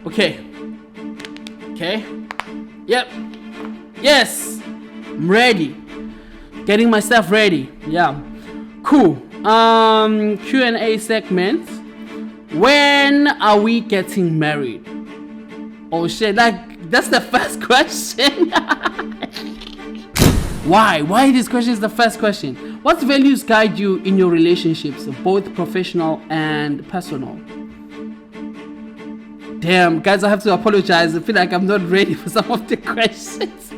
Okay. Yep. Yes. I'm ready. Getting myself ready. Yeah. Cool. Q&A segment. When are we getting married? Oh shit, that's the first question. Why this question is the first question? What values guide you in your relationships, both professional and personal? Damn, guys, I have to apologize. I feel like I'm not ready for some of the questions.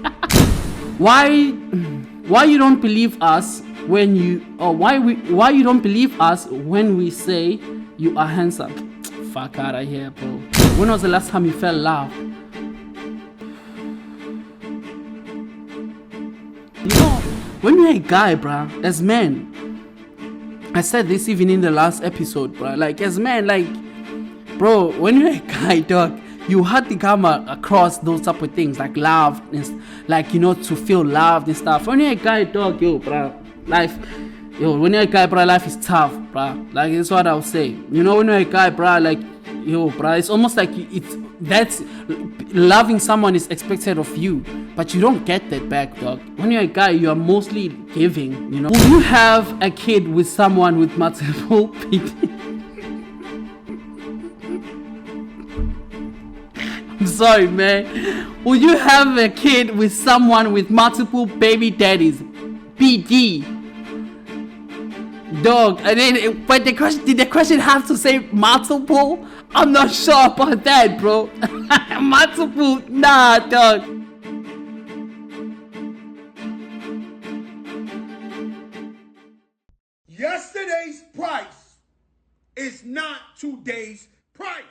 Why you don't believe us when you don't believe us when we say you are handsome? Fuck out of here, bro. When was the last time you felt love? You know, when you're a guy, bruh, as men, I said this even in the last episode, bruh, like as men, like, bro, when you're a guy, dog, you hardly come across those type of things like love, and, like, you know, to feel loved and stuff. When you're a guy, dog, when you're a guy, bro, life is tough, bro. Like, that's what I'll say. You know, when you're a guy, bro, like, bro, it's almost like that's loving someone is expected of you, but you don't get that back, dog. When you're a guy, you are mostly giving, you know. Will you have a kid with someone with multiple people? I'm sorry, man. Will you have a kid with someone with multiple baby daddies? BD. Dog, and then, but did the question have to say multiple? I'm not sure about that, bro. Multiple, nah, dog. Yesterday's price is not today's price.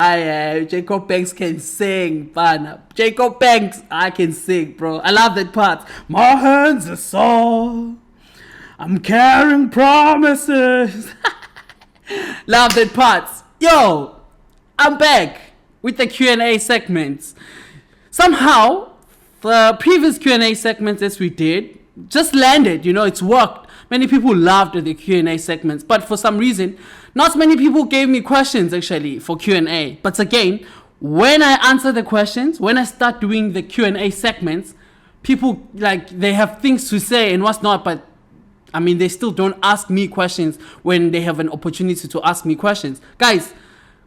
Jacob Banks can sing, man. Jacob Banks, I can sing, bro. I love that part. My hands are sore. I'm carrying promises. Love that part. Yo, I'm back with the Q&A segments. Somehow, the previous Q&A segments as we did just landed. You know, it's worked. Many people loved the Q&A segments, but for some reason, not many people gave me questions actually for Q&A. But again, when I answer the questions, when I start doing the Q&A segments, people, like, they have things to say and what's not, but I mean, they still don't ask me questions when they have an opportunity to ask me questions. Guys,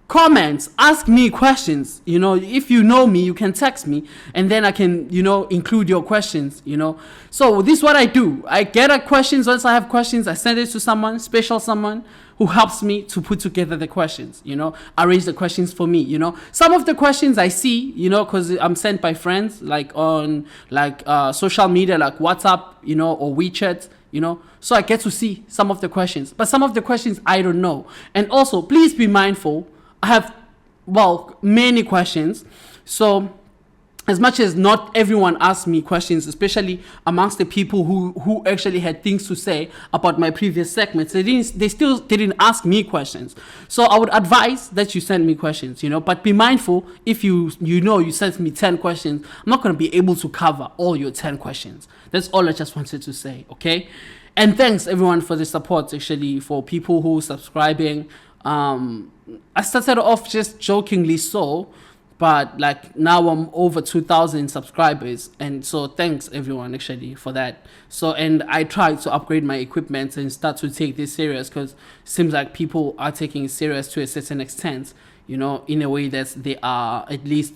comments, ask me questions. You know, if you know me, you can text me and then I can, you know, include your questions, you know. So this is what I do. I get a questions. Once I have questions, I send it to someone, special someone who helps me to put together the questions, you know, arrange the questions for me, you know. Some of the questions I see, you know, because I'm sent by friends, like on social media, like WhatsApp, you know, or WeChat, you know, so I get to see some of the questions, but some of the questions I don't know. And also, please be mindful, I have, many questions, so as much as not everyone asks me questions, especially amongst the people who actually had things to say about my previous segments, they still didn't ask me questions. So I would advise that you send me questions, you know, but be mindful. If you sent me 10 questions, I'm not going to be able to cover all your 10 questions. That's all I just wanted to say, okay? And thanks everyone for the support, actually, for people who are subscribing. I started off just jokingly so, but like now I'm over 2,000 subscribers, and so thanks everyone actually for that. So, and I tried to upgrade my equipment and start to take this serious, because it seems like people are taking it serious to a certain extent, you know, in a way that they are at least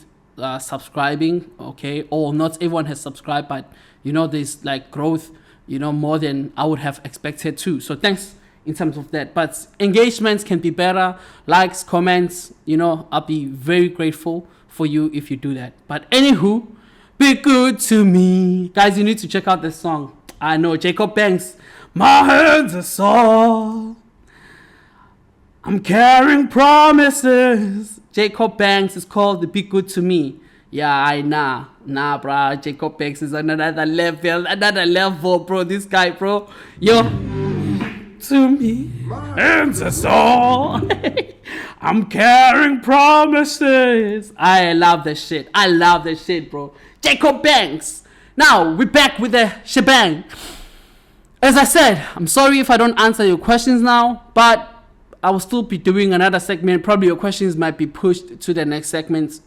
subscribing, okay? Or not everyone has subscribed, but you know, there's like growth, you know, more than I would have expected too. So thanks in terms of that. But engagements can be better, likes, comments, you know, I'll be very grateful for you if you do that. But anywho, be good to me. Guys, you need to check out this song. I know, Jacob Banks. My hands are sore. I'm carrying promises. Jacob Banks is called the Be Good to Me. Yeah, nah, bruh. Jacob Banks is another level, bro. This guy, bro. Yo, to me, hands are sore. I'm carrying promises. I love that shit, bro. Jacob Banks. Now, we're back with the shebang. As I said, I'm sorry if I don't answer your questions now, but I will still be doing another segment. Probably your questions might be pushed to the next segment,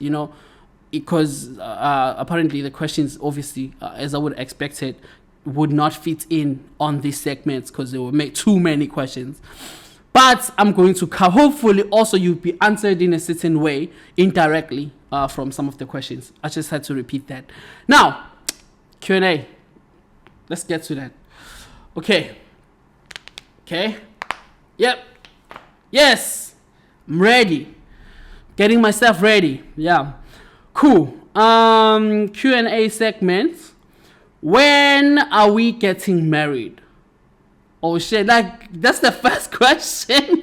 because apparently the questions, obviously, as I would expect it, would not fit in on these segments because they will make too many questions. But I'm going to hopefully also you'll be answered in a certain way indirectly from some of the questions. I just had to repeat that. Now, Q&A. Let's get to that. Okay. Yep. Yes. I'm ready. Getting myself ready. Yeah. Cool. Q&A segment. When are we getting married? Oh shit, that's the first question.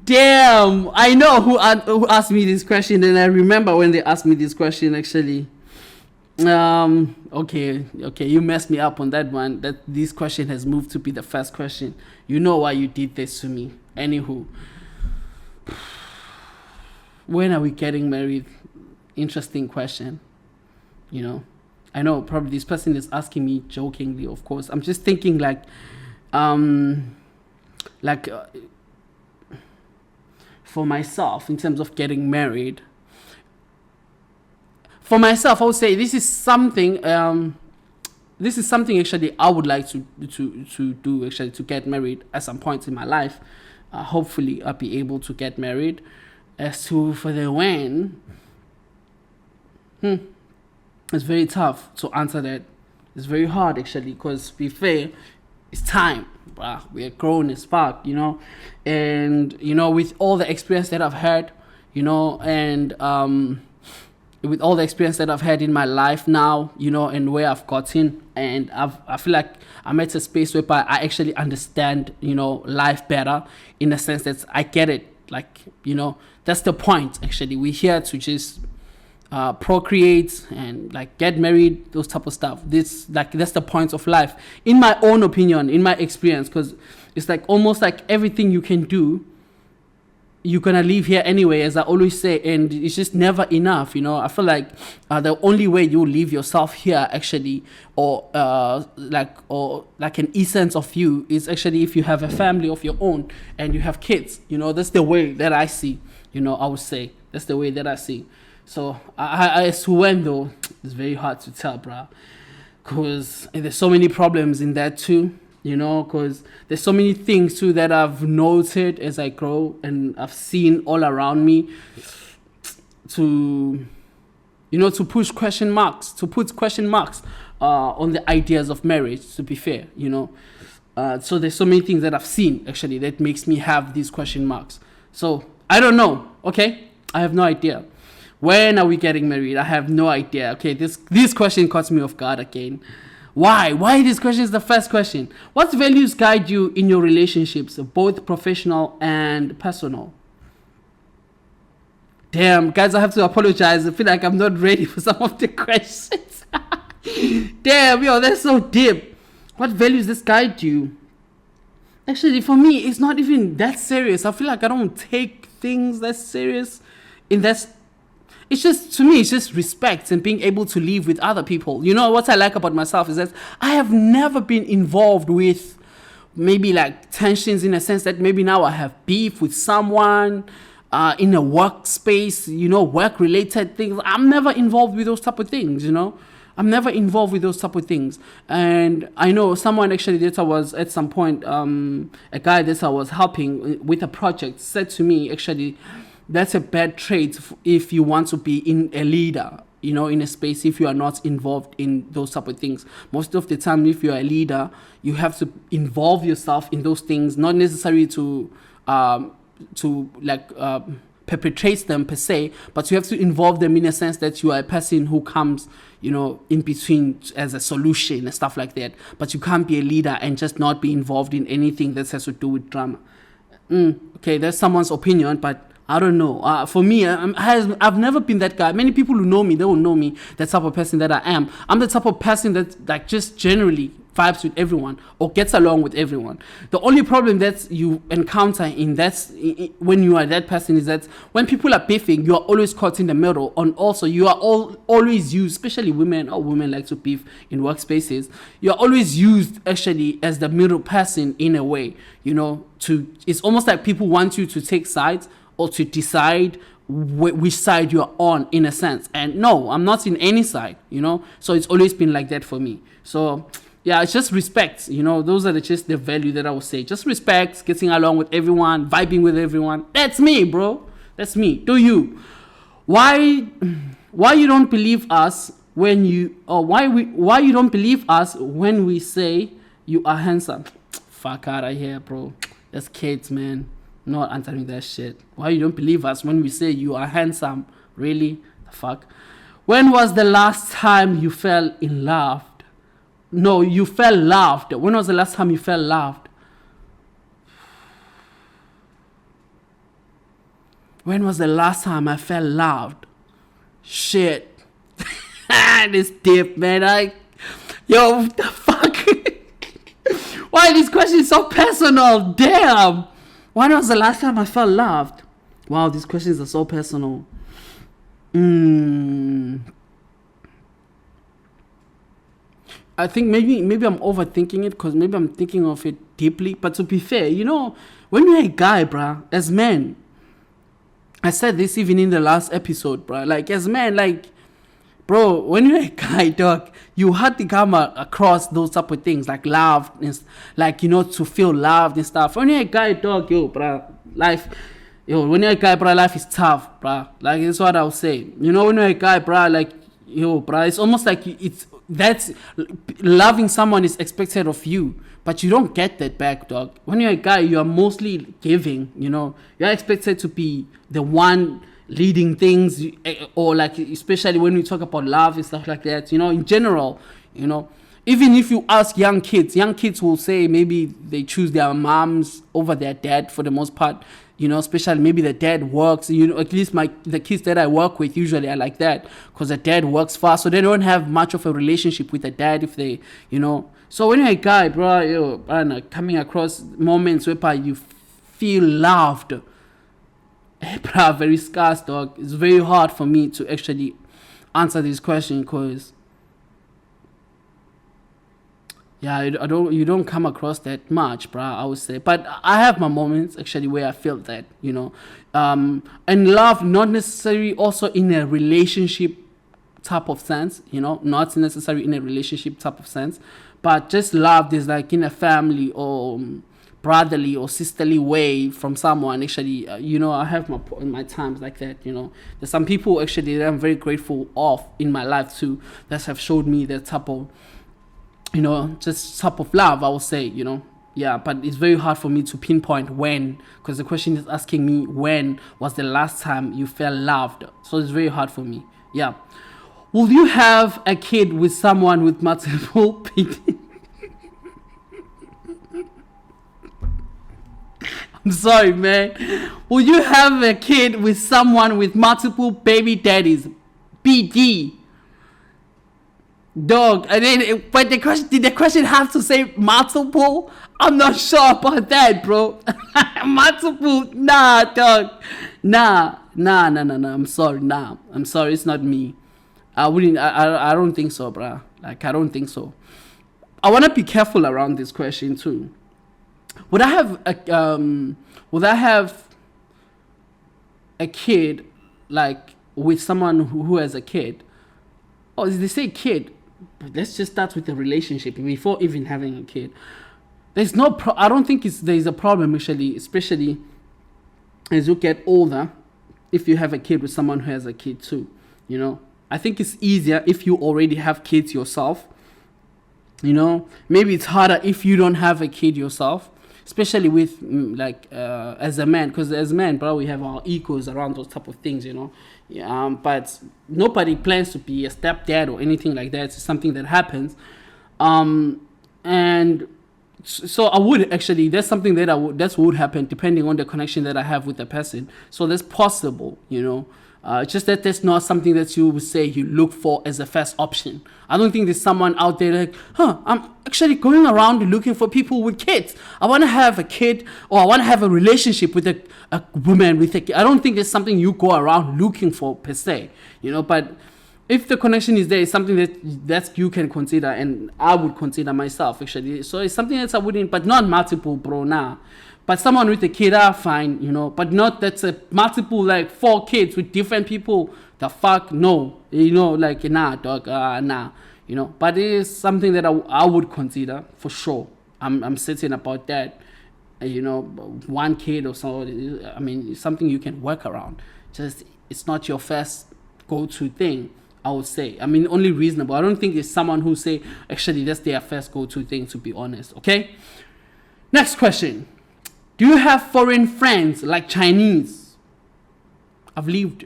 Damn, I know who asked me this question, and I remember when they asked me this question actually. Okay, you messed me up on that one. That this question has moved to be the first question. You know why you did this to me. Anywho, when are we getting married? Interesting question. I know probably this person is asking me jokingly, of course. I'm just thinking for myself, in terms of getting married. For myself, I would say this is something actually I would like to do, actually, to get married at some point in my life. Hopefully I'll be able to get married. As to for the when, it's very tough to answer that. It's very hard actually, because to be fair, it's time. We are grown as fuck, and with all the experience that I've had, and with all the experience that I've had in my life now, and where I've gotten, and I feel like I'm at a space where I actually understand, life better, in the sense that I get it. That's the point. Actually, we're here to just procreate and get married, those type of stuff. That's the point of life, in my own opinion, in my experience, because it's almost everything you can do, you're gonna leave here anyway, as I always say, and it's just never enough. I feel like the only way you leave yourself here actually, or an essence of you, is actually if you have a family of your own and you have kids. That's the way that I see. I would say that's the way that I see. So as to when though, it's very hard to tell, bruh, because there's so many problems in that too, because there's so many things too that I've noted as I grow, and I've seen all around me to put question marks on the ideas of marriage, to be fair, so there's so many things that I've seen actually that makes me have these question marks. So I don't know. Okay, I have no idea. When are we getting married? I have no idea. Okay, this question caught me off guard again. Why? Why this question is the first question? What values guide you in your relationships, both professional and personal? Damn, guys, I have to apologize. I feel like I'm not ready for some of the questions. Damn, that's so deep. What values this guide you? Actually, for me, it's not even that serious. I feel like I don't take things that serious in that. It's just, to me, it's just respect and being able to live with other people. What I like about myself is that I have never been involved with maybe tensions, in a sense that maybe now I have beef with someone in a workspace, work-related things. I'm never involved with those type of things, I'm never involved with those type of things. And I know someone actually that I was at some point, a guy that I was helping with a project said to me, actually, that's a bad trait if you want to be in a leader, in a space, if you are not involved in those type of things. Most of the time, if you're a leader, you have to involve yourself in those things, not necessarily to perpetrate them per se, but you have to involve them in a sense that you are a person who comes, in between as a solution and stuff like that. But you can't be a leader and just not be involved in anything that has to do with drama. Okay, that's someone's opinion, but I don't know. For me, I've never been that guy. Many people who know me, they will know me, that type of person that I am. I'm the type of person that just generally vibes with everyone or gets along with everyone. The only problem that you encounter when you are that person is that when people are beefing, you are always caught in the middle. And also, you are always used, especially women like to beef in workspaces. You are always used actually as the middle person in a way. It's almost like people want you to take sides or to decide which side you're on, in a sense. And no, I'm not in any side. So it's always been like that for me. So yeah, it's just respect. Those are just the value that I would say. Just respect, getting along with everyone, vibing with everyone. That's me, bro. That's me. Do you? Why you don't believe us when why you don't believe us when we say you are handsome? Fuck out of here, bro. That's kids, man. I'm not answering that shit. Why you don't believe us when we say you are handsome? Really? The fuck? When was the last time you fell in love? No, you felt loved. When was the last time you felt loved? When was the last time I felt loved? Shit. This deep, man. Yo, what the fuck? Why are these questions so personal? Damn. When was the last time I felt loved? Wow, these questions are so personal. I think maybe I'm overthinking it because maybe I'm thinking of it deeply. But to be fair, when you're a guy, bruh, as men, I said this even in the last episode, bruh, like as men, bro, when you're a guy, dog, you hardly come across those type of things like love, and to feel loved and stuff. When you're a guy, dog, when you're a guy, bruh, life is tough, bruh. Like, that's what I'll say. When you're a guy, bruh, bruh, it's almost like that's loving someone is expected of you, but you don't get that back, dog. When you're a guy, you are mostly giving. You're expected to be the one leading things, or especially when we talk about love and stuff like that. In general, even if you ask young kids will say maybe they choose their moms over their dad for the most part. Especially maybe the dad works. At least the kids that I work with usually are like that because the dad works fast, so they don't have much of a relationship with the dad if they, So when you're a guy, bro, coming across moments where you feel loved, bro, very scarce, dog. It's very hard for me to actually answer this question because, yeah, you don't come across that much, bro, I would say. But I have my moments actually where I feel that, and love, not necessarily also in a relationship type of sense, not necessarily in a relationship type of sense, but just love is like in a family or brotherly or sisterly way from someone. Actually, I have my times like that. There's some people actually that I'm very grateful of in my life too that have showed me that type of, just type of love, I would say. Yeah, but it's very hard for me to pinpoint when, because the question is asking me when was the last time you felt loved. So it's very hard for me. Yeah. Will you have a kid with someone with multiple PD? I'm sorry, man. Will you have a kid with someone with multiple baby daddies? BD. Dog. And then, but did the question have to say multiple? I'm not sure about that, bro. Multiple? Nah, dog. Nah. I'm sorry. Nah. I'm sorry. It's not me. I wouldn't. I don't think so, bruh. I don't think so. I want to be careful around this question too. Would I have a kid with someone who has a kid? Oh, they say kid, but let's just start with the relationship before even having a kid. There's no. I don't think there's a problem actually, especially as you get older. If you have a kid with someone who has a kid too, I think it's easier if you already have kids yourself. Maybe it's harder if you don't have a kid yourself, especially with as a man, because as men, bro, we have our egos around those type of things, but nobody plans to be a stepdad or anything like that. It's something that happens, and so I would actually, that's something that would happen depending on the connection that I have with the person. So that's possible, Just that that's not something that you would say you look for as a first option. I don't think there's someone out there like, I'm actually going around looking for people with kids. I want to have a kid, or I want to have a relationship with a woman with a kid. I don't think it's something you go around looking for per se, but if the connection is there, it's something that you can consider, and I would consider myself actually. So it's something that I wouldn't, but not multiple, bro. Nah. But someone with a kid, fine, but not that's a multiple, like 4 kids with different people. The fuck, no, like, nah, dog, nah, But it is something that I would consider for sure. I'm certain about that. 1 kid or so. I mean, it's something you can work around. Just it's not your first go-to thing, I would say. I mean, only reasonable. I don't think it's someone who say actually that's their first go-to thing. To be honest, okay. Next question. Do you have foreign friends like Chinese? I've lived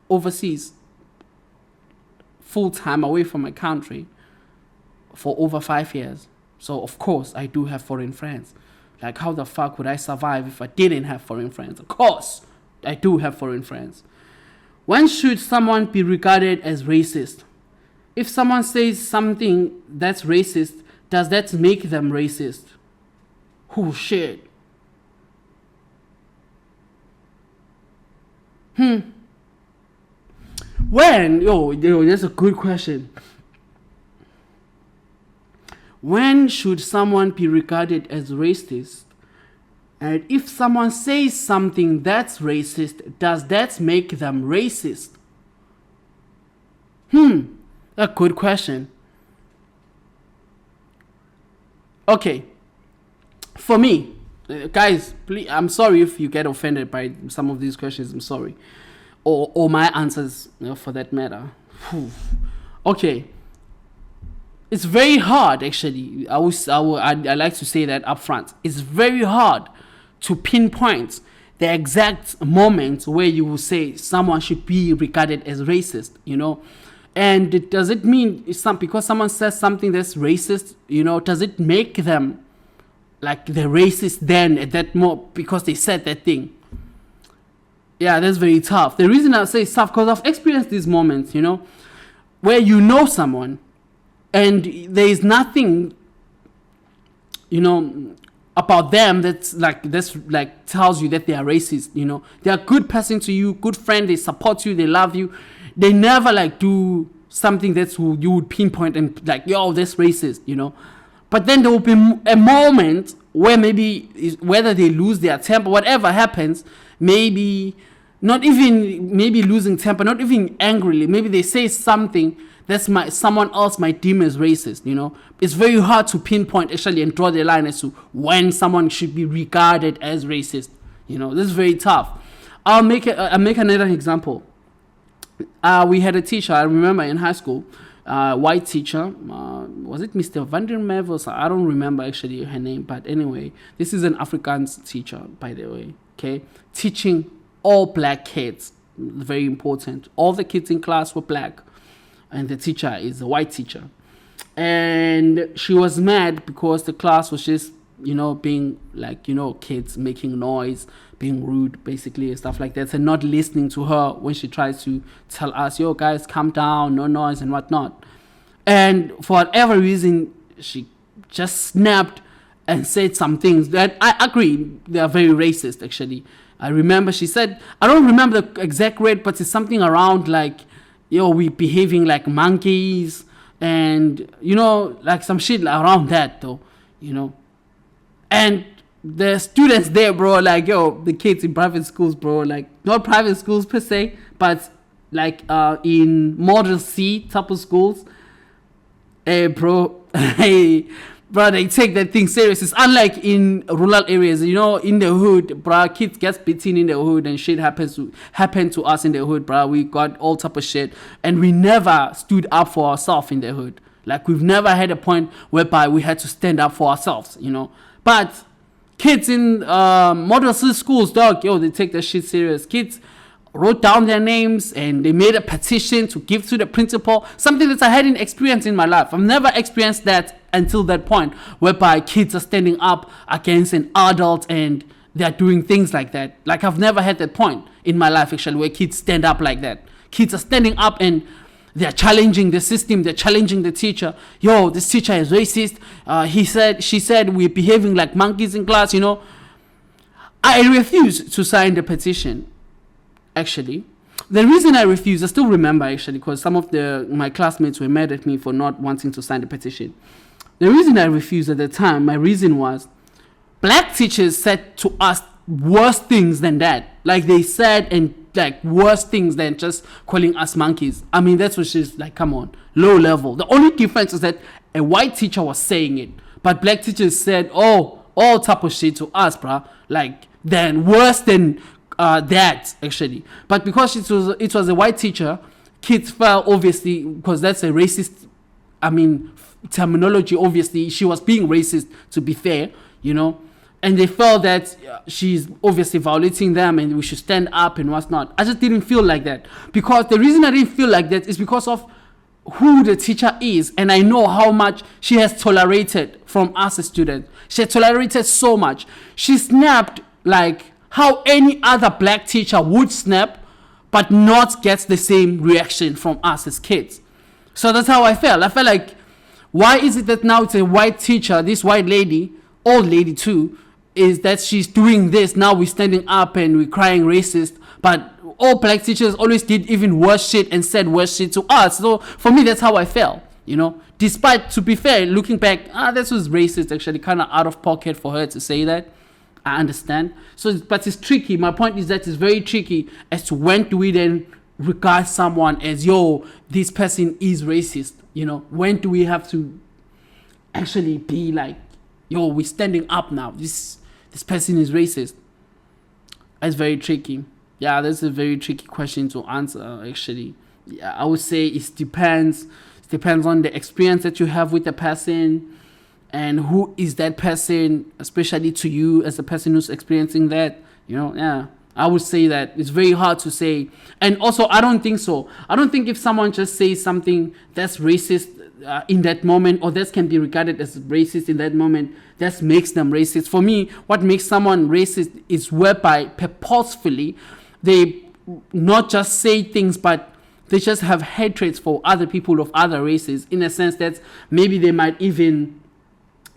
overseas full time away from my country for over 5 years. So of course I do have foreign friends. Like, how the fuck would I survive if I didn't have foreign friends? Of course I do have foreign friends. When should someone be regarded as racist? If someone says something that's racist, does that make them racist? Oh shit. When, that's a good question. When should someone be regarded as racist? And if someone says something that's racist, does that make them racist? A good question. Okay. For me, guys, please, I'm sorry if you get offended by some of these questions. I'm sorry, or my answers, for that matter. Okay, it's very hard. Actually, I like to say that up front. It's very hard to pinpoint the exact moment where you will say someone should be regarded as racist. And does it mean because someone says something that's racist? Does it make them like the racist then at that moment because they said that thing? Yeah, that's very tough. The reason I say it's tough because I've experienced these moments, where someone and there is nothing, about them that's like tells you that they are racist. They are a good person to you, good friend, they support you, they love you. They never like do something that's who you would pinpoint and like, yo, that's racist, But then there will be a moment where whether they lose their temper, whatever happens, maybe not even losing temper, not even angrily, maybe they say something that's someone else might deem as racist. It's very hard to pinpoint actually and draw the line as to when someone should be regarded as racist. This is very tough. I'll make another example. We had a teacher, I remember in high school, white teacher, was it Mr. Vandermeer or something? I don't remember actually her name, but anyway, this is an Afrikaans teacher, by the way, okay? Teaching all black kids, very important. All the kids in class were black, and the teacher is a white teacher. And she was mad because the class was just, being like, kids making noise, being rude, basically, and stuff like that, and not listening to her when she tries to tell us, yo, guys, calm down, no noise and whatnot. And for whatever reason, she just snapped and said some things that I agree, they are very racist, actually. I remember she said, I don't remember the exact word, but it's something around like, we behaving like monkeys, and, like some shit around that, though, And the students there, bro, like, the kids in private schools, bro, like, not private schools per se, but like in Model C type of schools, hey, bro, they take that thing serious. It's unlike in rural areas, in the hood, bro, kids get beaten in the hood and shit happened to us in the hood, bro. We got all type of shit, and we never stood up for ourselves in the hood. Like, we've never had a point whereby we had to stand up for ourselves, But kids in Model C schools, dog, they take that shit serious. Kids wrote down their names and they made a petition to give to the principal, something that I hadn't experienced in my life. I've never experienced that until that point, whereby kids are standing up against an adult and they are doing things like that. Like, I've never had that point in my life, actually, where kids stand up like that. Kids are standing up and they're challenging the system. They're challenging the teacher. Yo, this teacher is racist. She said we're behaving like monkeys in class, I refuse to sign the petition, actually. The reason I refused, I still remember, actually, because some of my classmates were mad at me for not wanting to sign the petition. The reason I refused at the time, my reason was, black teachers said to us worse things than that. Like, they said, and like worse things than just calling us monkeys. I mean, that's what she's like, come on, low level. The only difference is that a white teacher was saying it, but black teachers said, oh, all type of shit to us, bruh. Like, then worse than that, actually. But because it was a white teacher, kids felt, obviously, because that's a racist, terminology, obviously, she was being racist, to be fair, and they felt that she's obviously violating them and we should stand up and what's not. I just didn't feel like that, because the reason I didn't feel like that is because of who the teacher is, and I know how much she has tolerated from us as students. She had tolerated so much. She snapped like how any other black teacher would snap, but not get the same reaction from us as kids. So that's how I felt. I felt like, why is it that now it's a white teacher, this white lady, old lady too, is that she's doing this, now we're standing up and we're crying racist, but all black teachers always did even worse shit and said worse shit to us. So for me, that's how I felt, despite, to be fair, looking back, this was racist, actually, kind of out of pocket for her to say that. I understand. But it's tricky. My point is that it's very tricky as to when do we then regard someone as, yo, this person is racist, when do we have to actually be like, yo, we're standing up now, this person is racist? That's very tricky. Yeah, that's a very tricky question to answer, actually. Yeah, I would say it depends. It depends on the experience that you have with the person and who is that person, especially to you as a person who's experiencing that. Yeah, I would say that it's very hard to say. And also, I don't think so. I don't think if someone just says something that's racist in that moment, or that can be regarded as racist in that moment, that makes them racist. For me, what makes someone racist is whereby purposefully they not just say things, but they just have hatred for other people of other races, in a sense that maybe they might even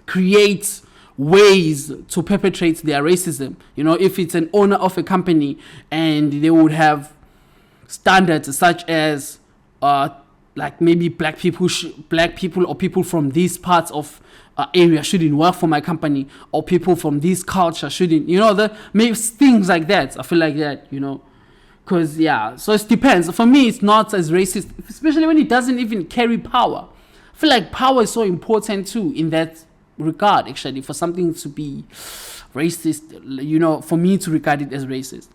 create ways to perpetrate their racism. If it's an owner of a company and they would have standards such as like maybe black people or people from these parts of area shouldn't work for my company, or people from this culture shouldn't, maybe things like that. I feel like that, because so it depends. For me, it's not as racist, especially when it doesn't even carry power. I feel like power is so important too in that regard, actually, for something to be racist, for me to regard it as racist,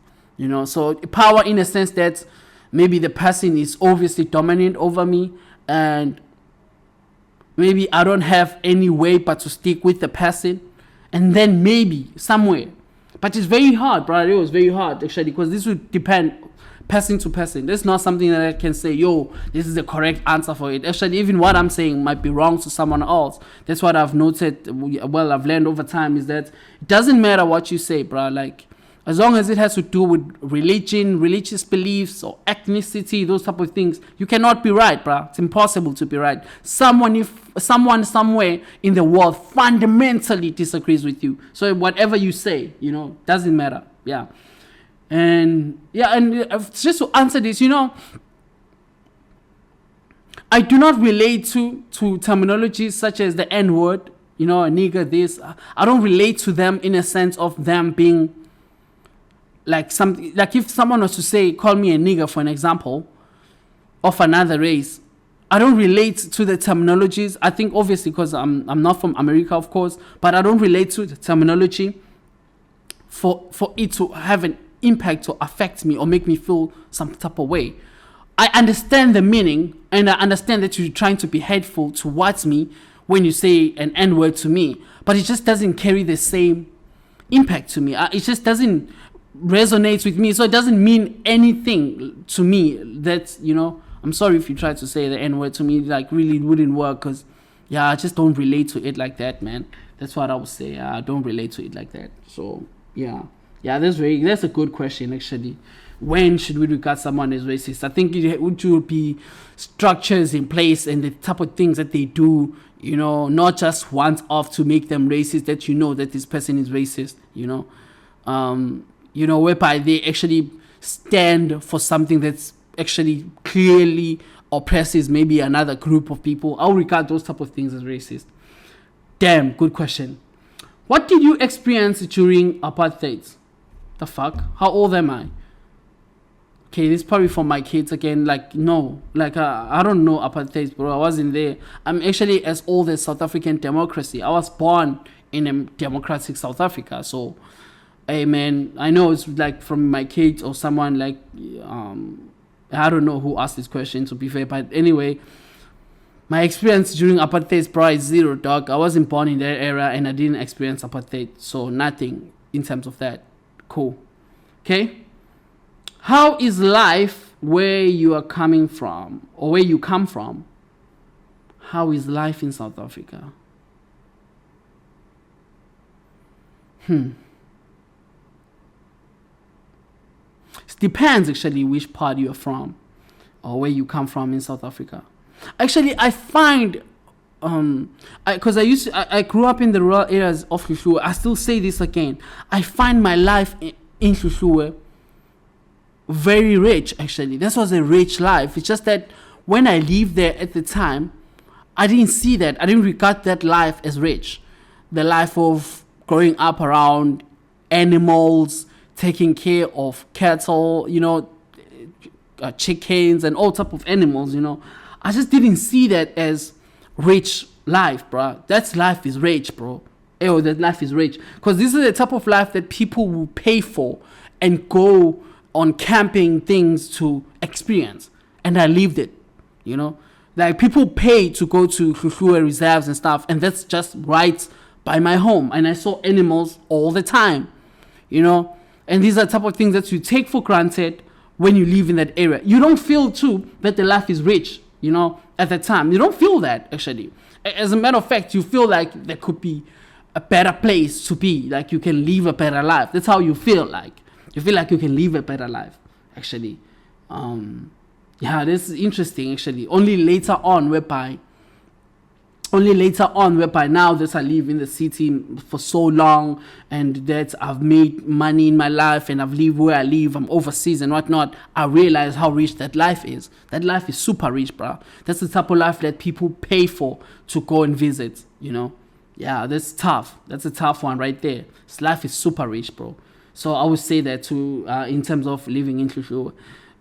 so power in a sense that maybe the person is obviously dominant over me, and maybe I don't have any way but to stick with the person, and then maybe somewhere. But it's very hard, brother. It was very hard, actually, because this would depend person to person. There's not something that I can say, yo, this is the correct answer for it. Actually, even what I'm saying might be wrong to someone else. That's what I've noted. Well, I've learned over time is that it doesn't matter what you say, bro. Like, as long as it has to do with religion, religious beliefs, or ethnicity, those type of things, you cannot be right, bro. It's impossible to be right. Someone somewhere in the world fundamentally disagrees with you. So whatever you say, doesn't matter. Yeah. And just to answer this, I do not relate to terminologies such as the N-word, a nigger, this. I don't relate to them in a sense of them being like something, like if someone was to say, call me a nigger, for an example, of another race, I don't relate to the terminologies. I think obviously because I'm not from America, of course, but I don't relate to the terminology for it to have an impact or affect me or make me feel some type of way. I understand the meaning, and I understand that you're trying to be hateful towards me when you say an N-word to me, but it just doesn't carry the same impact to me. It just doesn't resonate with me, so it doesn't mean anything to me. That, I'm sorry if you try to say the N-word to me, like really wouldn't work, because I just don't relate to it like that, man. That's what I would say. I don't relate to it like that. So Yeah, that's a good question actually. When should we regard someone as racist? I think it would be structures in place and the type of things that they do, not just once off to make them racist, that that this person is racist, whereby they actually stand for something that's actually clearly oppresses maybe another group of people. I'll regard those type of things as racist. Damn, good question. What did you experience during apartheid? The fuck? How old am I? Okay, this is probably for my kids again. No. I don't know apartheid, bro. I wasn't there. I'm actually as old as South African democracy. I was born in a democratic South Africa. So, hey, man, I know it's from my kids or someone I don't know who asked this question, to be fair. But anyway, my experience during apartheid, bro, is zero, dog. I wasn't born in that era and I didn't experience apartheid. So, nothing in terms of that. Cool. Okay? How is life where you are coming from, or where you come from? How is life in South Africa? It depends actually which part you are from or where you come from in South Africa. Actually, I find because I grew up in the rural areas of Hluhluwe. I still say this again. I find my life in Hluhluwe very rich, actually. This was a rich life. It's just that when I lived there at the time, I didn't see that. I didn't regard that life as rich. The life of growing up around animals, taking care of cattle, chickens and all type of animals, I just didn't see that as rich life, bro. That life is rich, bro. That life is rich. Because this is the type of life that people will pay for and go on camping things to experience. And I lived it, people pay to go to Hluhluwe reserves and stuff, and that's just right by my home. And I saw animals all the time, and these are the type of things that you take for granted when you live in that area. You don't feel too that the life is rich, at that time. You don't feel that, actually. As a matter of fact, you feel like there could be a better place to be, like you can live a better life. That's how you feel like. You feel like you can live a better life, actually. This is interesting, actually. Only later on, whereby now that I live in the city for so long and that I've made money in my life and I've lived where I live, I'm overseas and whatnot, I realize how rich that life is. That life is super rich, bro. That's the type of life that people pay for to go and visit, Yeah, that's tough. That's a tough one right there. This life is super rich, bro. So I would say that too, in terms of living in Hluhluwe.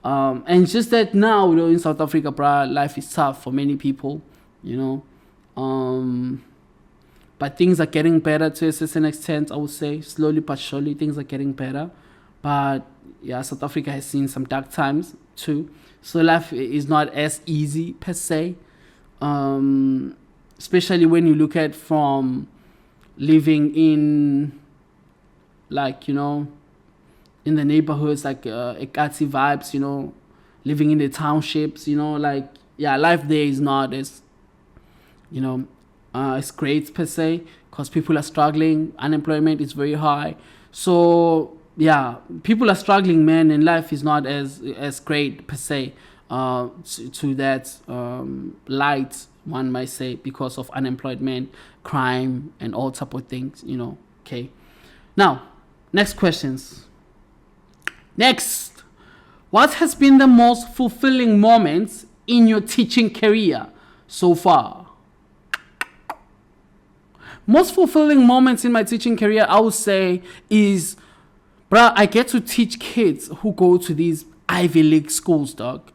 And it's just that now, in South Africa, bro, life is tough for many people, But things are getting better to a certain extent, I would say. Slowly but surely, things are getting better. But yeah, South Africa has seen some dark times too. So life is not as easy per se. Especially when you look at from living in in the neighborhoods, Ekati vibes, living in the townships, life there is not as, it's great per se, because people are struggling. Unemployment is very high. So, people are struggling, man, and life is not as great per se to that light, one might say, because of unemployment, crime, and all type of things, okay. Now, next questions. Next, what has been the most fulfilling moments in your teaching career so far? Most fulfilling moments in my teaching career, I would say, is, I get to teach kids who go to these Ivy League schools, dog.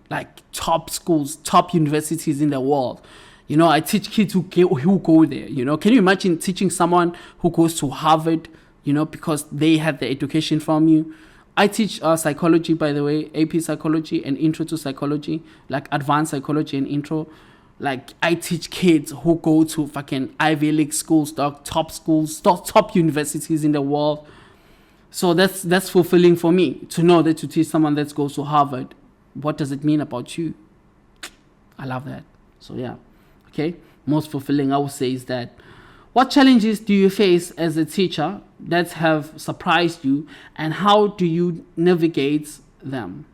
Top schools, top universities in the world. I teach kids who go there, Can you imagine teaching someone who goes to Harvard, because they had the education from you? I teach psychology, by the way, AP psychology and intro to psychology, advanced psychology and intro. I teach kids who go to fucking Ivy League schools, dog, top schools, top universities in the world. So that's fulfilling for me to know that to teach someone that goes to Harvard. What does it mean about you? I love that. So yeah, okay. Most fulfilling, I would say, is that What challenges do you face as a teacher that have surprised you, and how do you navigate them?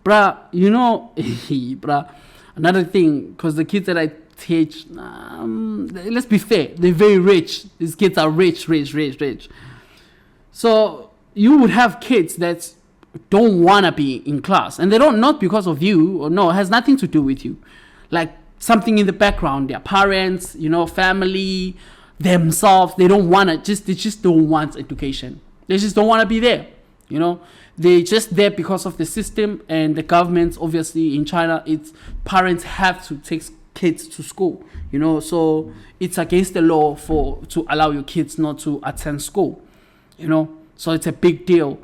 Bruh, bruh, another thing, because the kids that I teach, let's be fair, they're very rich. These kids are rich. So you would have kids that don't want to be in class, and they don't, not because of you, or no, it has nothing to do with you. Like something in the background, their parents, family, themselves, they just don't want education. They just don't want to be there. They're just there because of the system and the government. Obviously in China, it's parents have to take kids to school, so it's against the law to allow your kids not to attend school, so it's a big deal,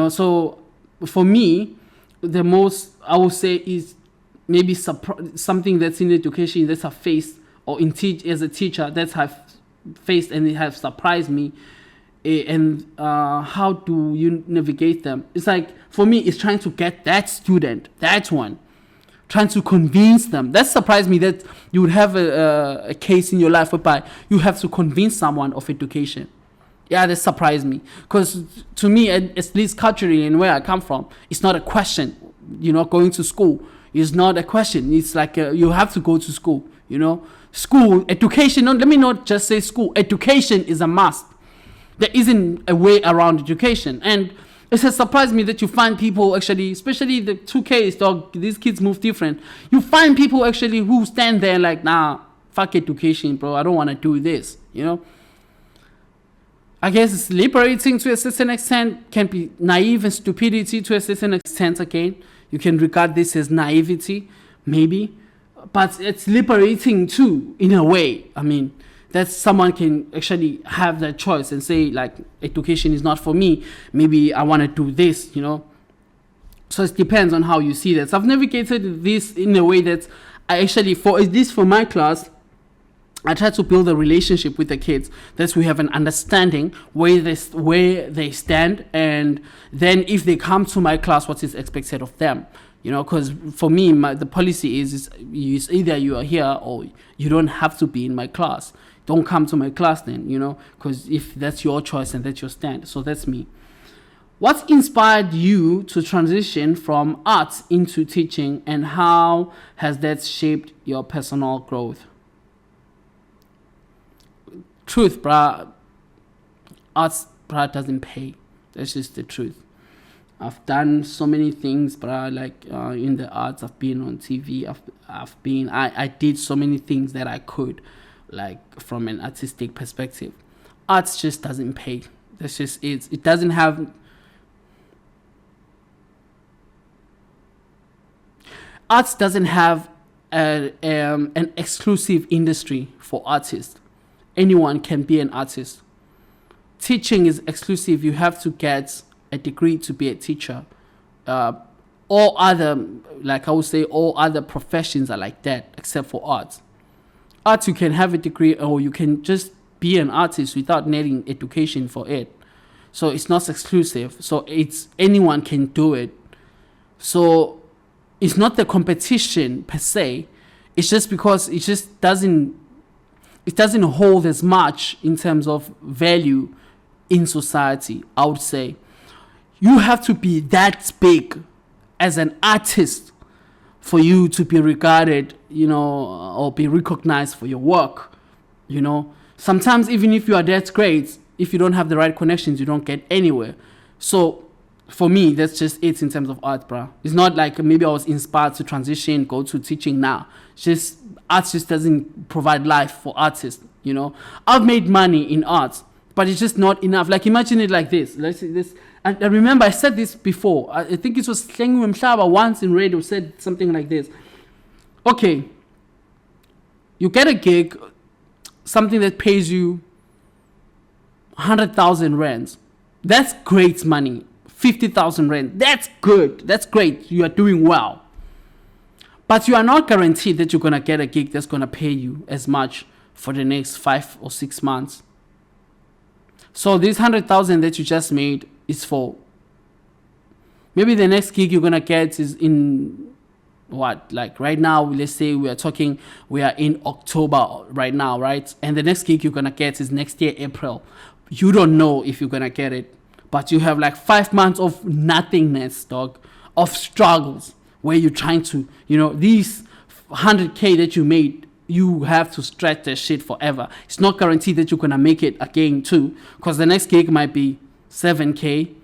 so for me, the most I would say is maybe something that's in education that I've faced, or as a teacher that I've faced, and it has surprised me. And how do you navigate them? It's like, for me, it's trying to get that student, that one, trying to convince them. That surprised me, that you would have a case in your life whereby you have to convince someone of education. Yeah, that surprised me, because to me, at least culturally and where I come from, it's not a question. Going to school is not a question. It's like you have to go to school. School education. No, let me not just say school. Education is a must. There isn't a way around education, and it has surprised me that you find people actually, especially the 2Ks, dog. These kids move different. You find people actually who stand there like, nah, fuck education, bro. I don't want to do this. I guess it's liberating to a certain extent, can be naive and stupidity to a certain extent again. You can regard this as naivety, maybe. But it's liberating too, in a way. I mean, that someone can actually have that choice and say, like, education is not for me. Maybe I want to do this, So it depends on how you see that. So I've navigated this in a way that I actually, for my class, I try to build a relationship with the kids, that we have an understanding where they stand, and then if they come to my class, what is expected of them. Because for me, the policy is either you are here or you don't have to be in my class. Don't come to my class then, because if that's your choice and that's your stand. So that's me. What inspired you to transition from arts into teaching, and how has that shaped your personal growth? Truth, bruh. Arts, bruh, doesn't pay. That's just the truth. I've done so many things, bruh, like in the arts. I've been on TV. I did so many things that I could, like from an artistic perspective. Arts just doesn't pay. That's just it. It doesn't have. Arts doesn't have an exclusive industry for artists. Anyone can be an artist. Teaching is exclusive. You have to get a degree to be a teacher. All other, like I would say, all other professions are like that, except for arts. Arts, you can have a degree, or you can just be an artist without needing education for it. So it's not exclusive. So it's anyone can do it. So it's not the competition per se. It's just because it just doesn't hold as much in terms of value in society, I would say. You have to be that big as an artist for you to be regarded, or be recognized for your work, Sometimes even if you are that great, if you don't have the right connections, you don't get anywhere. So for me, that's just it in terms of art, bruh. It's not like maybe I was inspired to transition, go to teaching now. It's just art just doesn't provide life for artists, I've made money in art, but it's just not enough. Like, imagine it like this. Let's say this. I remember I said this before. I think it was Slengu Mhlaba once in radio said something like this. Okay, you get a gig, something that pays you 100,000 rands. That's great money. 50,000 rand. That's good. That's great. You are doing well. But you are not guaranteed that you're going to get a gig that's going to pay you as much for the next 5 or 6 months. So this 100,000 that you just made is for, maybe the next gig you're going to get is in what, like right now, let's say we are in October right now, right? And the next gig you're gonna get is next year, April. You don't know if you're gonna get it, but you have like 5 months of nothingness, dog, of struggles where you're trying to, these 100K that you made, you have to stretch that shit forever. It's not guaranteed that you're gonna make it again too, because the next gig might be 7K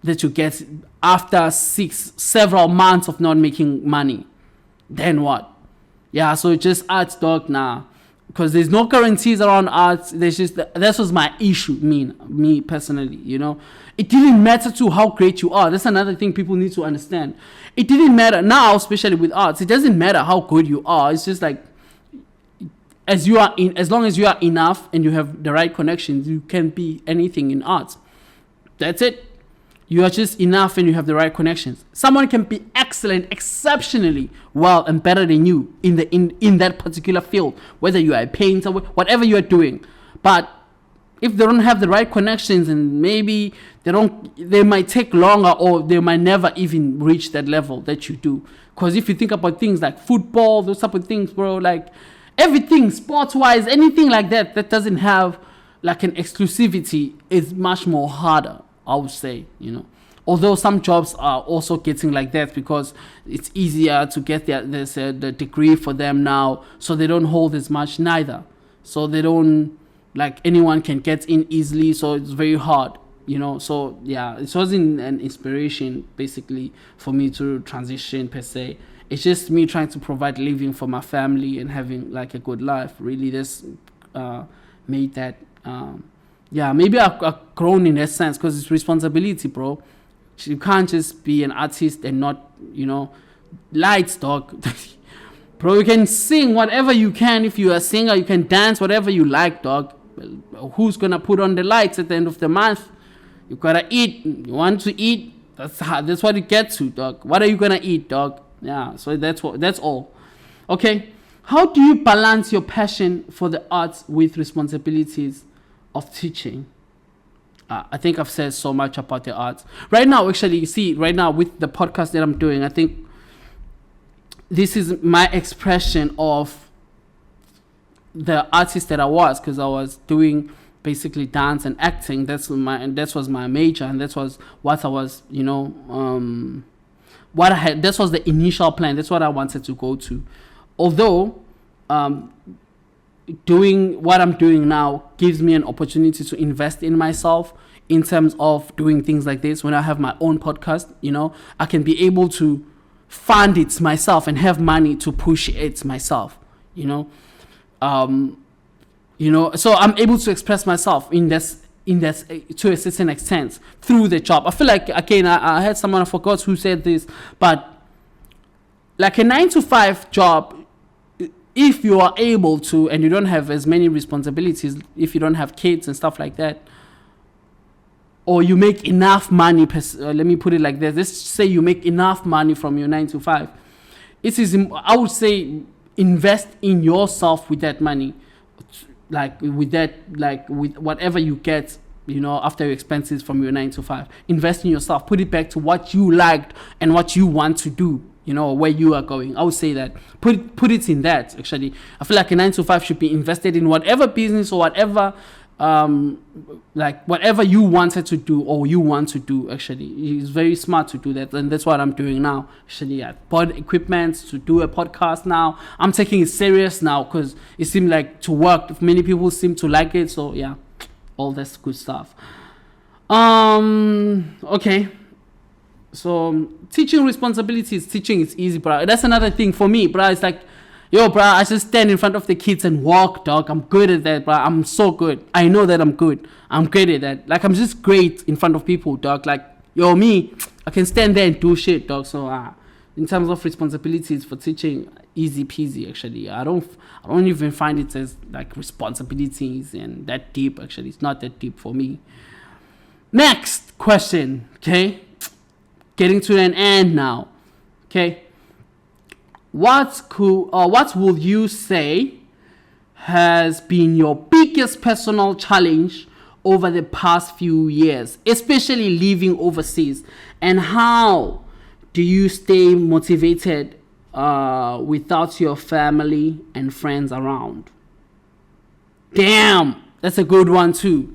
that you get after several months of not making money. Then what? Yeah, so it just arts, dog, now. Because there's no guarantees around arts. That was my issue, me personally, It didn't matter to how great you are. That's another thing people need to understand. It didn't matter now, especially with arts. It doesn't matter how good you are. It's just like, as long as you are enough and you have the right connections, you can be anything in arts. That's it. You are just enough and you have the right connections. Someone can be excellent, exceptionally well and better than you in that particular field, whether you are a painter, whatever you are doing. But if they don't have the right connections, and maybe they might take longer, or they might never even reach that level that you do. Because if you think about things like football, those type of things, bro, like everything sports-wise, anything like that doesn't have like an exclusivity is much more harder, I would say, Although some jobs are also getting like that because it's easier to get the degree for them now, so they don't hold as much neither. So they don't, like, anyone can get in easily, so it's very hard, So yeah, it wasn't an inspiration basically for me to transition per se. It's just me trying to provide living for my family and having like a good life. Really, this made that. Maybe I've grown in that sense because it's responsibility, bro. You can't just be an artist and not, lights, dog. Bro, you can sing whatever you can. If you're a singer, you can dance whatever you like, dog. Who's gonna put on the lights at the end of the month? You gotta eat. You want to eat? That's what it gets to, dog. What are you gonna eat, dog? Yeah, so that's all. Okay, how do you balance your passion for the arts with responsibilities of teaching? I think I've said so much about the arts. Right now, actually, you see, right now with the podcast that I'm doing, I think this is my expression of the artist that I was, because I was doing basically dance and acting. That was my major, and that was what I was, what I had. That was the initial plan. That's what I wanted to go to. Although, doing what I'm doing now gives me an opportunity to invest in myself in terms of doing things like this. When I have my own podcast, I can be able to fund it myself and have money to push it myself, so I'm able to express myself in this to a certain extent through the job. I feel like, again, I had someone, I forgot who said this, but like a 9-to-5 job, if you are able to, and you don't have as many responsibilities, if you don't have kids and stuff like that, or you make enough money, let me put it like this, let's say you make enough money from your 9-to-5, I would say, invest in yourself with that money, with whatever you get, after your expenses from your 9-to-5, invest in yourself, put it back to what you liked and what you want to do, where you are going. I would say that put it in that. Actually, I feel like a 9-to-5 should be invested in whatever business or whatever whatever you wanted to do or you want to do. Actually, it's very smart to do that, and that's what I'm doing now. Actually, I bought equipment to do a podcast now. I'm taking it serious now because it seemed like to work. Many people seem to like it, so yeah, all that's good stuff. Okay. So teaching responsibilities, teaching is easy, bro. That's another thing for me, bro. It's like, yo, bro, I just stand in front of the kids and walk, dog. I'm good at that, bro. I'm so good. I know that I'm good. I'm great at that. Like, I'm just great in front of people, dog. Like, yo, me, I can stand there and do shit, dog. So in terms of responsibilities for teaching, easy peasy. Actually, I don't even find it as like responsibilities and that deep. Actually, it's not that deep for me. Next question. Okay. Getting to an end now, okay? What would you say has been your biggest personal challenge over the past few years, especially living overseas? And how do you stay motivated without your family and friends around? Damn, that's a good one too.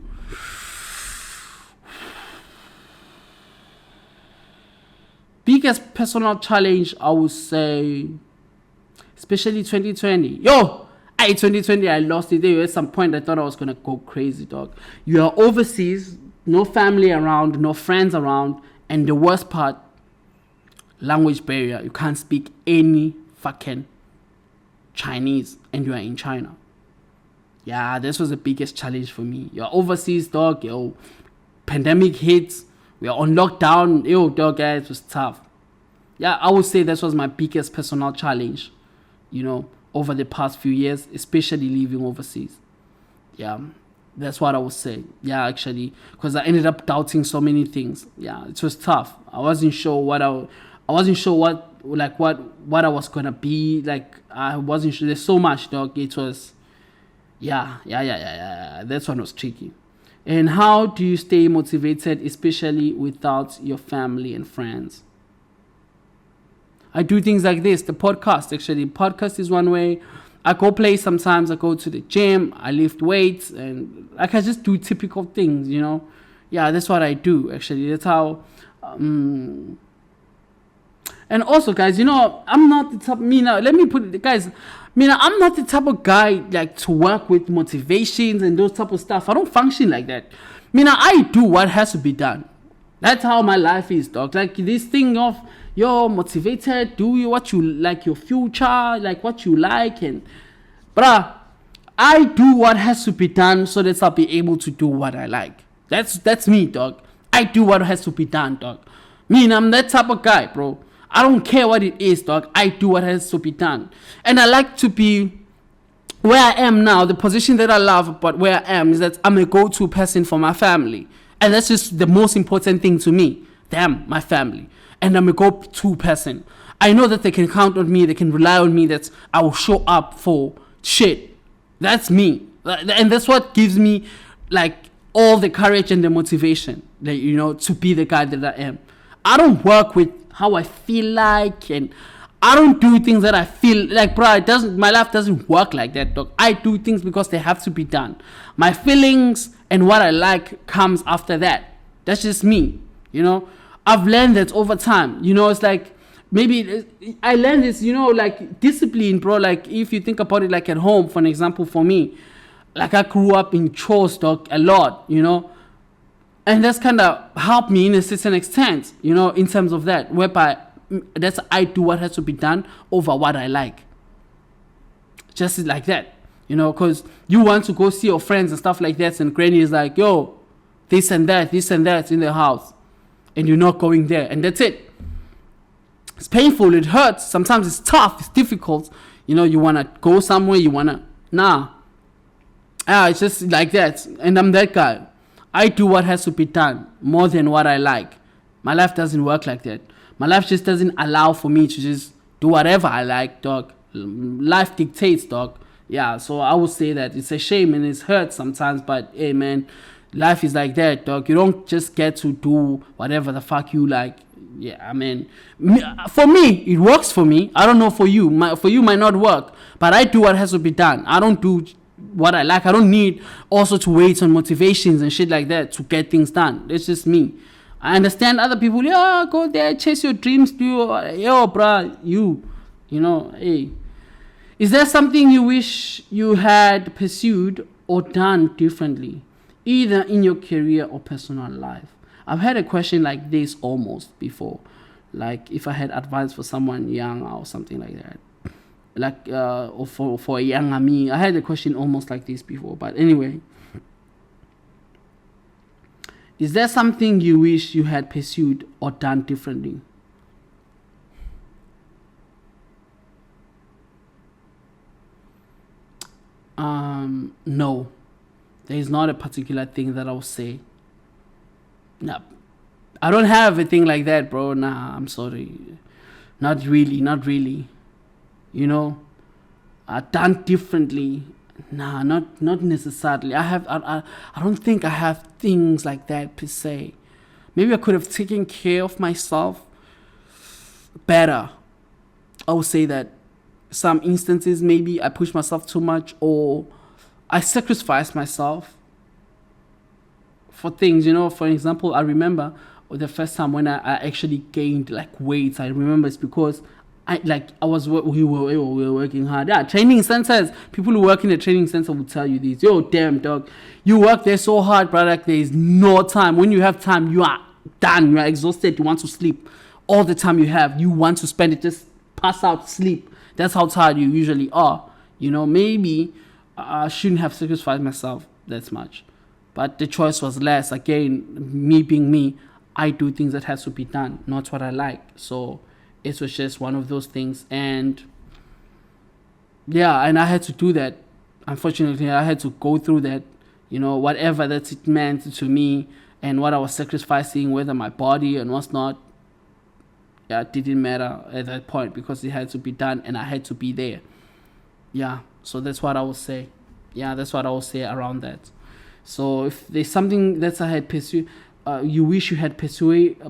Biggest personal challenge, I would say, especially 2020. Yo, 2020, I lost it. There at some point, I thought I was gonna go crazy, dog. You are overseas, no family around, no friends around, and the worst part, language barrier. You can't speak any fucking Chinese, and you are in China. Yeah, this was the biggest challenge for me. You're overseas, dog. Yo, pandemic hits. We are on lockdown. Yo, dog, guys, it was tough. Yeah, I would say this was my biggest personal challenge, over the past few years, especially living overseas. Yeah, that's what I would say. Yeah, actually, because I ended up doubting so many things. Yeah, it was tough. I wasn't sure what I was gonna be. Like, I wasn't sure. There's so much, dog. It was, yeah. That one was tricky. And how do you stay motivated, especially without your family and friends? I do things like this. The podcast, actually. Podcast is one way. I go play sometimes. I go to the gym. I lift weights. And I just do typical things, Yeah, that's what I do, actually. That's how... And also, guys, I'm not the type... let me put it... Guys, I'm not the type of guy, like, to work with motivations and those type of stuff. I don't function like that. I do what has to be done. That's how my life is, dog. Like, this thing of... You're motivated, do you what you like, your future, like what you like, and bruh, I do what has to be done so that I'll be able to do what I like. That's me, dog. I do what has to be done, dog. I'm that type of guy, bro. I don't care what it is, dog. I do what has to be done. And I like to be where I am now. The position that I love about where I am is that I'm a go-to person for my family. And that's just the most important thing to me. Damn, my family. And I'm a go-to person. I know that they can count on me. They can rely on me. That I will show up for shit. That's me. And that's what gives me, like, all the courage and the motivation, that, to be the guy that I am. I don't work with how I feel like, and I don't do things that I feel like, bro. My life doesn't work like that, dog. I do things because they have to be done. My feelings and what I like comes after that. That's just me, I've learned that over time. It's like, maybe I learned this, like discipline, bro. Like, if you think about it, like at home, for an example, for me, like I grew up in chores, dog, a lot, and that's kind of helped me in a certain extent, in terms of that, whereby I do what has to be done over what I like. Just like that, because you want to go see your friends and stuff like that, and granny is like, yo, this and that in the house. And you're not going there, and that's it. It's painful, it hurts, sometimes it's tough, it's difficult. You want to go somewhere, it's just like that. And I'm that guy. I do what has to be done more than what I like. My life doesn't work like that. My life just doesn't allow for me to just do whatever I like, dog. Life dictates, dog. Yeah, so I would say that it's a shame and it hurts sometimes, but hey, man, life is like that, dog. You don't just get to do whatever the fuck you like. Yeah, for me, it works for me. I don't know for you. For you, might not work. But I do what has to be done. I don't do what I like. I don't need also to wait on motivations and shit like that to get things done. It's just me. I understand other people. Yeah, go there, chase your dreams. Yo, bruh, hey. Is there something you wish you had pursued or done differently, either in your career or personal life? I've had a question like this almost before, like if I had advice for someone young or something like that, like or for a younger me. I had a question almost like this before, but anyway, is there something you wish you had pursued or done differently? No, there is not a particular thing that I will say. No, I don't have a thing like that, bro. Nah, I'm sorry. Not really. Done differently. Nah, not necessarily. I don't think I have things like that per se. Maybe I could have taken care of myself better. I would say that some instances maybe I push myself too much, or I sacrifice myself for things, For example, I remember the first time when I actually gained like weight. I remember it's because we were working hard. Yeah, training centers. People who work in a training center will tell you this. Yo, damn dog, you work there so hard, brother. Like, there is no time. When you have time, you are done. You are exhausted. You want to sleep. All the time you want to spend it, just pass out, sleep. That's how tired you usually are. Maybe I shouldn't have sacrificed myself that much, but the choice was less. Again, me being me, I do things that has to be done, not what I like. So it was just one of those things, and I had to do that. Unfortunately, I had to go through that, whatever that it meant to me and what I was sacrificing, whether my body and what's not. Yeah, it didn't matter at that point because it had to be done and I had to be there. Yeah, so that's what I would say. Yeah, that's what I would say around that. So if there's something that I had pursued, you wish you had pursued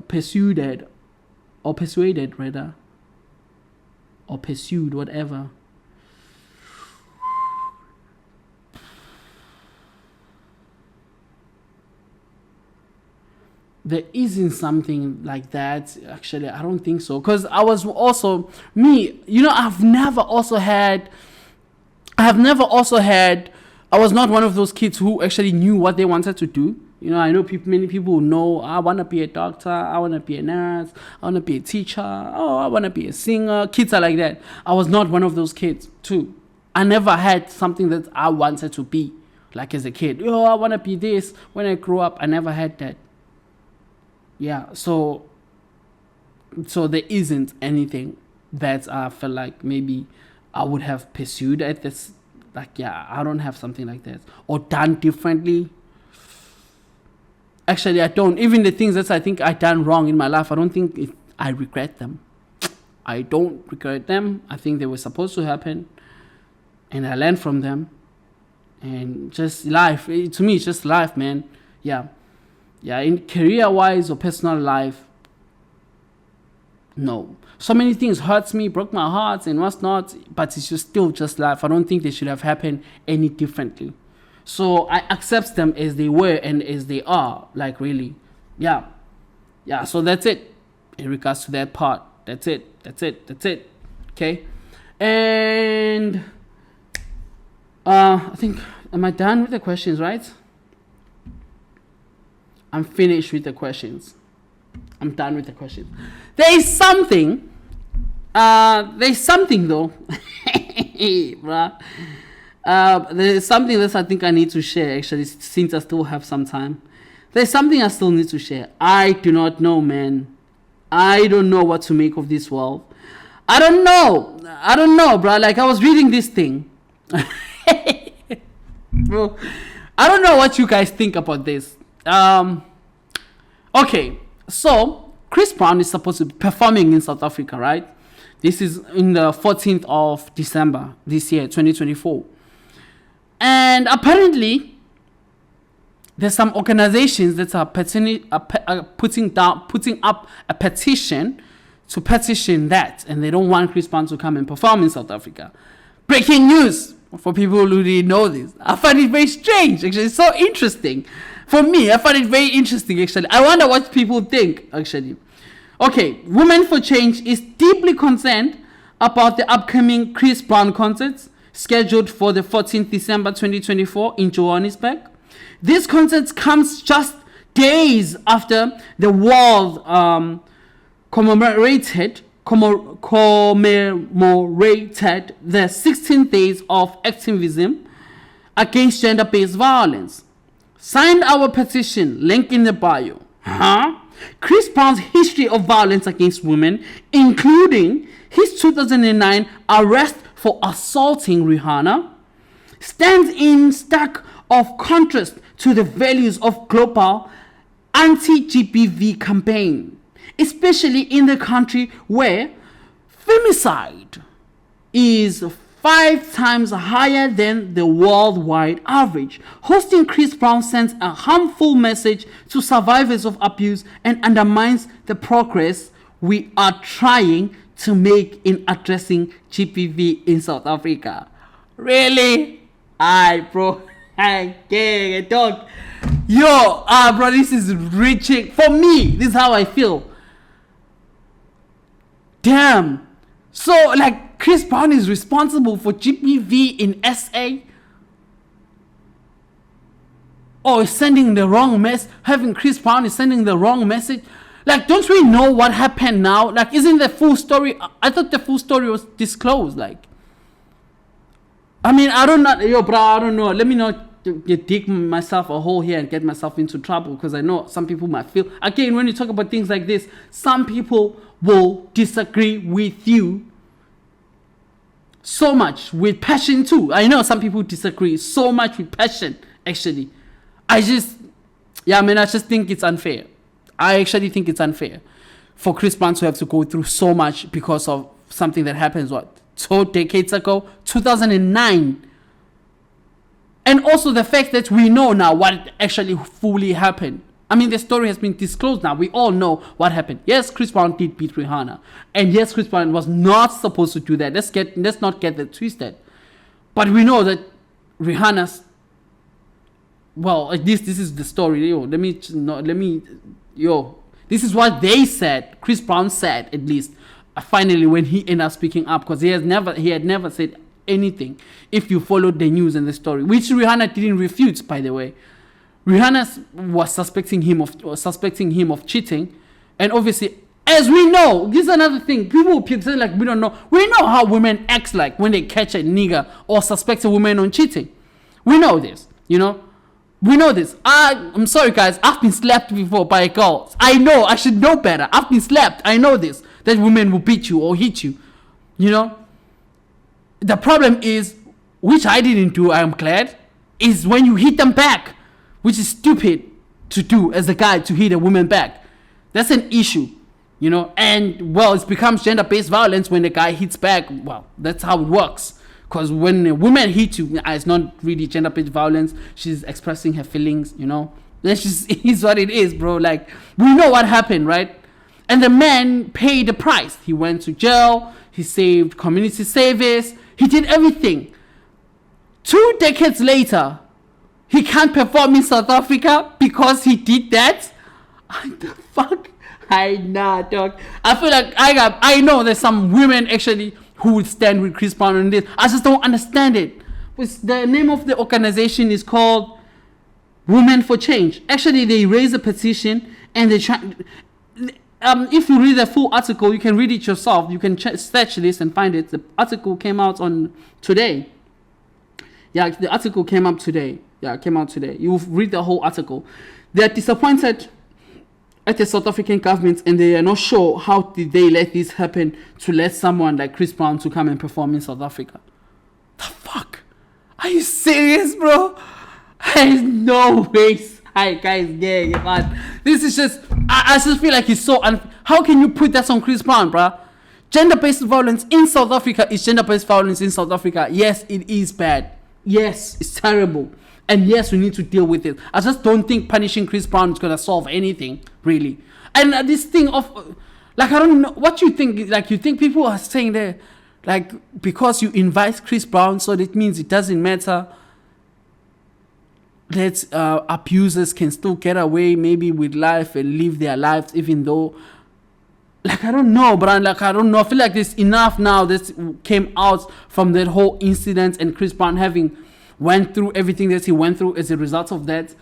whatever. There isn't something like that. Actually, I don't think so. Because I was also me. I was not one of those kids who actually knew what they wanted to do. I know many people know, I want to be a doctor, I want to be a nurse, I want to be a teacher, I want to be a singer. Kids are like that. I was not one of those kids too. I never had something that I wanted to be. Like as a kid, I want to be this. When I grew up, I never had that. Yeah, so there isn't anything that I feel like maybe I would have pursued at this. Like, I don't have something like that. Or done differently. Actually, I don't. Even the things that I think I done wrong in my life, I don't think I regret them. I don't regret them. I think they were supposed to happen. And I learned from them. And just life. To me, it's just life, man. Yeah, in career-wise or personal life, no. So many things hurts me, broke my heart and what's not, but it's still just life. I don't think they should have happened any differently. So I accept them as they were and as they are, like really. Yeah, so that's it in regards to that part. That's it. Okay. And I think, am I done with the questions, right? I'm finished with the questions. I'm done with the questions. There's something though. Bruh. There's something that I think I need to share, actually, since I still have some time. There's something I still need to share. I do not know, man. I don't know what to make of this world. I don't know, bro. Like, I was reading this thing. Bro, I don't know what you guys think about this. Okay, so Chris Brown is supposed to be performing in South Africa, right? This is in the 14th of December this year, 2024. And apparently, there's some organizations that are putting up a petition to petition that, and they don't want Chris Brown to come and perform in South Africa. Breaking news for people who didn't know this. I find it very strange. Actually, it's so interesting. For me, I find it very interesting, actually. I wonder what people think, actually. Okay, Women for Change is deeply concerned about the upcoming Chris Brown concerts scheduled for the 14th December 2024 in Johannesburg. This concert comes just days after the world commemorated the 16 days of activism against gender-based violence. Signed our petition, link in the bio. Chris Brown's history of violence against women, including his 2009 arrest for assaulting Rihanna, stands in stark of contrast to the values of global anti-GBV campaign, especially in the country where femicide is 5 times higher than the worldwide average. Hosting Chris Brown sends a harmful message to survivors of abuse and undermines the progress we are trying to make in addressing GBV in South Africa? Really? Aye, bro. I can't talk. Yo, bro, this is reaching. For me, this is how I feel. Damn. So, like, Chris Brown is responsible for GBV in SA? Or sending the wrong message? Having Chris Brown is sending the wrong message? Like, don't we know what happened now? Like, isn't the full story? I thought the full story was disclosed. Like, I mean, I don't know. Yo, bro, I don't know. Let me not dig myself a hole here and get myself into trouble, because I know some people might feel, again, when you talk about things like this, some people will disagree with you so much with passion too. I know some people disagree so much with passion, actually. I just think it's unfair. I actually think it's unfair for Chris Brown to have to go through so much because of something that happens, 2 decades ago, 2009. And also the fact that we know now what actually fully happened. I mean, the story has been disclosed now. We all know what happened. Yes, Chris Brown did beat Rihanna. And yes, Chris Brown was not supposed to do that. Let's not get that twisted. But we know that Rihanna's, well, at least this is the story. This is what they said. Chris Brown said, at least, finally, when he ended up speaking up, because he had never said anything, if you followed the news and the story, which Rihanna didn't refute, by the way. Rihanna was suspecting him of cheating, and obviously, as we know, this is another thing. People pretend like we don't know. We know how women act like when they catch a nigga or suspect a woman on cheating. We know this, We know this. I'm sorry, guys. I've been slapped before by girls. I know. I should know better. I've been slapped. I know this. That women will beat you or hit you. The problem is, which I didn't do, I'm glad, is when you hit them back, which is stupid to do as a guy, to hit a woman back. That's an issue, and, well, it becomes gender-based violence when the guy hits back. Well, that's how it works. Because when a woman hits you, it's not really gender-based violence. She's expressing her feelings, That's just is what it is, bro. Like, we know what happened, right? And the man paid the price. He went to jail. He saved community service. He did everything. 2 decades later, he can't perform in South Africa because he did that? What the fuck? I know, dog. I feel like I know there's some women actually who would stand with Chris Brown on this. I just don't understand it. The name of the organization is called Women for Change. Actually, they raised a petition and they try. If you read the full article, you can read it yourself. You can search this and find it. The article came out on today. Yeah, the article came out today. You read the whole article. They are disappointed at the South African government, and they are not sure how did they let this happen, to let someone like Chris Brown to come and perform in South Africa. The fuck? Are you serious, bro? There's no ways. Hi guys, man. This is just, I just feel like it's so how can you put that on Chris Brown, bruh? Gender-based violence in South Africa is gender-based violence in South Africa. Yes, it is bad. Yes, it's terrible. And yes, we need to deal with it. I just don't think punishing Chris Brown is gonna solve anything, really. And this thing of, like, I don't know what you think. Like, you think people are saying there, like, because you invite Chris Brown, so that means it doesn't matter that abusers can still get away maybe with life and live their lives, even though, like, I don't know, but I don't know. I feel like there's enough now that came out from that whole incident, and Chris Brown having went through everything that he went through as a result of that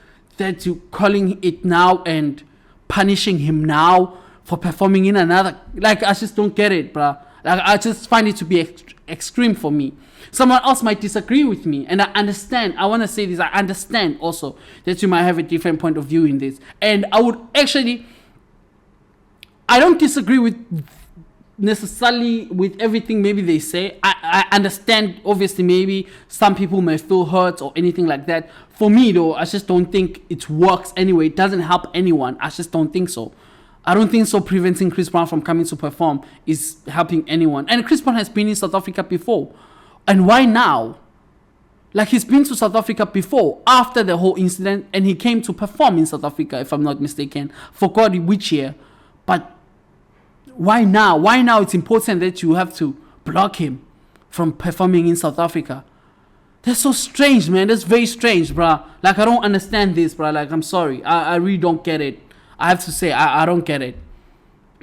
you calling it now and punishing him now for performing in another. Like, I just don't get it, bruh. Like, I just find it to be extreme for me. Someone else might disagree with me, and I understand. I want to say this. I understand also that you might have a different point of view in this, and I would actually, I don't disagree with necessarily with everything maybe they say. I understand, obviously, maybe some people may feel hurt or anything like that. For me, though, I just don't think it works anyway. It doesn't help anyone. I just don't think so. I don't think so. Preventing Chris Brown from coming to perform is helping anyone. And Chris Brown has been in South Africa before. And why now? Like, he's been to South Africa before, after the whole incident, and he came to perform in South Africa, if I'm not mistaken. Forgot which year. But Why now? Why now it's important that you have to block him from performing in South Africa? That's so strange, man. That's very strange, bruh. Like, I don't understand this, bruh. Like, I'm sorry. I really don't get it. I have to say, I don't get it.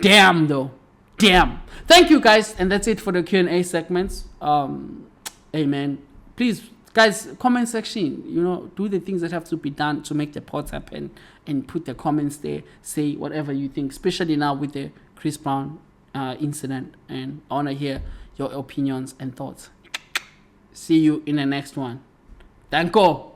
Damn, though. Damn. Thank you, guys. And that's it for the Q&A segments. Hey, man. Please, guys, comment section. You know, do the things that have to be done to make the pods happen. And put the comments there. Say whatever you think. Especially now with the Chris Brown incident. And I want to hear your opinions and thoughts. See you in the next one. Danko.